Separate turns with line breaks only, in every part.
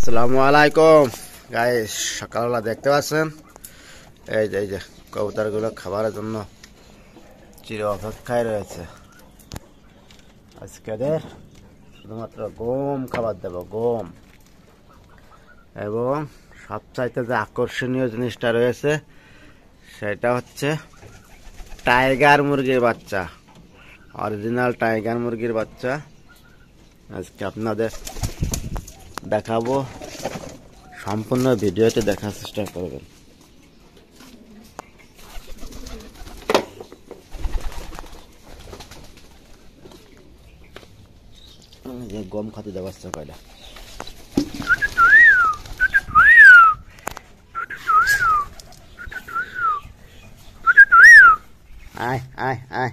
আসসালামু আলাইকুম গাইস, সকালবেলা দেখতে পাচ্ছেন এই যে কবুতরগুলো খাবারের জন্য চির অপেক্ষায় রয়েছে। আজকে শুধুমাত্র গম খাবার দেব, গম। এবং সবচাইতে যে আকর্ষণীয় জিনিসটা রয়েছে সেটা হচ্ছে টাইগার মুরগির বাচ্চা, অরিজিনাল টাইগার মুরগির বাচ্চা আজকে আপনাদের দেখাবো। সম্পূর্ণ ভিডিওতে দেখার চেষ্টা করবেন। যে গম খাতে দেওয়ার কয়টা আয় আয় আয়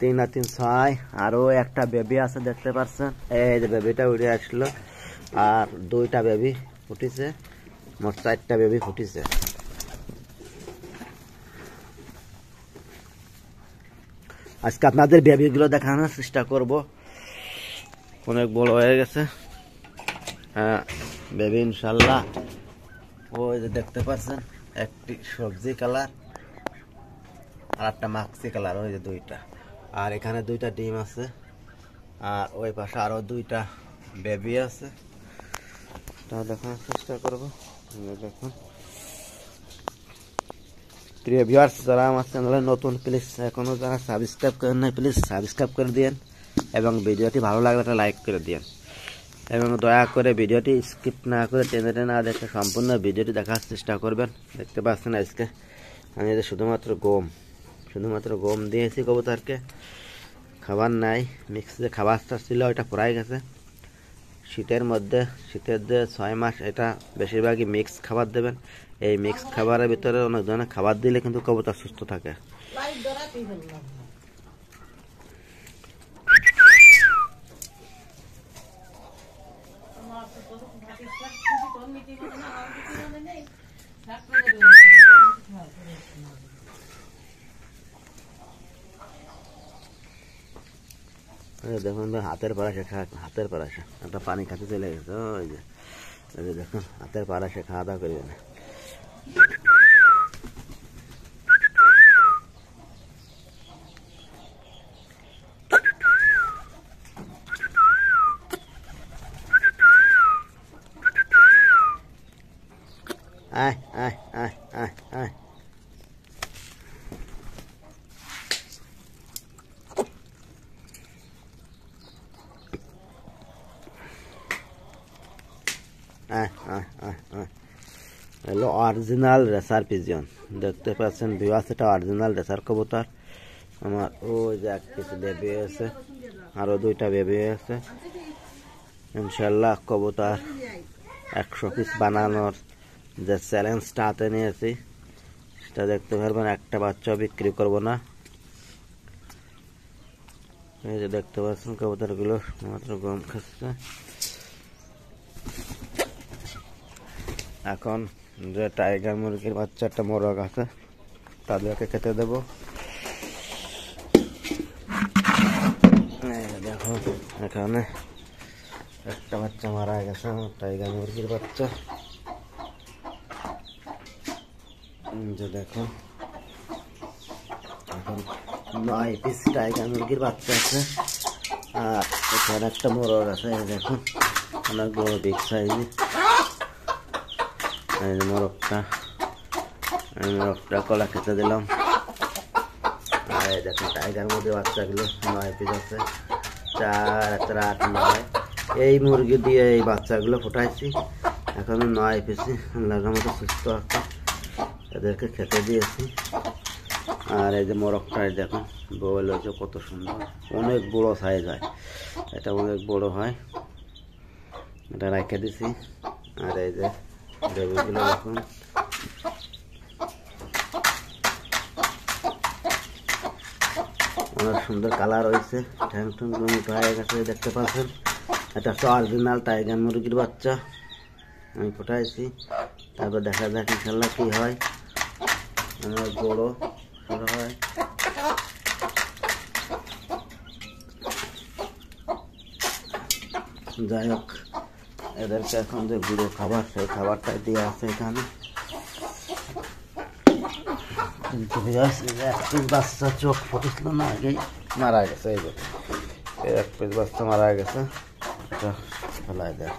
3 আর 3 6। আরো একটা বেবি আছে, দেখতে পাচ্ছেন। এই যে বেবিটা উড়ে আসলো, আর 2টা বেবি ফুটিছে, মোট 4টা বেবি ফুটিছে। আজকে আপনাদের বেবিগুলো দেখানোর চেষ্টা করব। অনেক বড় হয়ে গেছে। হ্যাঁ, বেবি ইনশাল্লাহ। ওই যে দেখতে পাচ্ছেন, একটি সবজি কালার আর একটা মাক্সি কালার, ওই যে 2টা। আর এখানে 2টা ডিম আছে, আর ওই পাশে আরো 2টা বেবি আছে। তা দেখানোর চেষ্টা করবো। দেখুন প্রিয় ভিউয়ার্স, যারা আমার চ্যানেলে নতুন, প্লিজ এখনো যারা সাবস্ক্রাইব করেন নাই, প্লিজ সাবস্ক্রাইব করে দিন এবং ভিডিওটি ভালো লাগলে একটা লাইক করে দিন। এবং দয়া করে ভিডিওটি স্কিপ না করে টেনে টেনে না দেখে সম্পূর্ণ ভিডিওটি দেখার চেষ্টা করবেন। দেখতে পাচ্ছেন আজকে আমি শুধুমাত্র গম দিয়েছি কবুতরকে, খাবার নাই। মিক্স যে খাবারটা ছিল ওইটা পুরাই গেছে। শীতের মধ্যে, শীতের যে 6 মাস, এটা বেশিরভাগই মিক্স খাবার দেবেন। এই মিক্স খাবারের ভিতরে অনেক ধরনের খাবার দিলে কিন্তু কবুতর সুস্থ থাকে। দেখুন হাতের পাড়াশে হাতের পাড়াশে একটা পানি খাতে চলে গেছে। ওই যে দেখুন হাতের পাড়াশে খাওয়া দাওয়া করবে না। আয় আয় আয় আয় আয় হলো অরিজিনাল রেসার পিজিয়ন। দেখতে পাচ্ছেন ভিউয়ার্স, এটা অরিজিনাল রেসার কবুতর আমার। ওই যে এক পিস বেবি আছে, আরো 2টা বেবি আছে। ইনশাল্লাহ কবুতর 100 পিস বানানোর যে চ্যালেঞ্জটা হাতে নিয়েছি সেটা দেখতে পারবেন। একটা বাচ্চা বিক্রি করব না। এই যে দেখতে পাচ্ছেন কবুতরগুলো মাত্র গম খাচ্ছে। এখন যে টাইগার মুরগির বাচ্চা একটা মোরগ আছে, তাদেরকে খেতে দেব। দেখো এখানে একটা বাচ্চা মারা গেছে, টাইগার মুরগির বাচ্চা। যে দেখো এখন 9 পিস টাইগার মুরগির বাচ্চা আছে, আর এখানে একটা মোরগ আছে। দেখুন অনেক বড় বিগ সাইজ মোরগটা কলা খেতে দিলাম। আর দেখুন টাইগার মুরগির বাচ্চাগুলো 9 পিস আছে, 4 4 8 9। এই মুরগি দিয়ে এই বাচ্চাগুলো ফুটাইছি। এখন 9 পিসি লাগার মতো সুস্থ আছে, এদেরকে খেতে দিয়েছি। আর এই যে মোরগটা দেখুন বল হচ্ছে কত সুন্দর, অনেক বড় সাইজ হয়, এটা অনেক বড় হয়। এটা রেখে দিছি। আর এই যে বেবিগুলো দেখুন, অনেক সুন্দর কালার হয়েছে, ঠ্যাং ঠ্যাং মোটা হয়ে গেছে। দেখতে পাচ্ছেন এটা হচ্ছে অরিজিনাল টাইগার মুরগির বাচ্চা, আমি ফুটাইছি। তারপর দেখা যাক ইনশাল্লাহ কি হয়। অনেক বড় হয়। যাই হোক এদেরকে এখন যে গুঁড়ো খাবার সেই খাবারটাই দিয়ে আছে এখানে। কিন্তু এক পিস বাচ্চা চোখ ফুটেছিল না, আগেই মারা গেছে। এই যে এক পিস বাচ্চা মারা গেছে, এটা ফেলাই দেয়।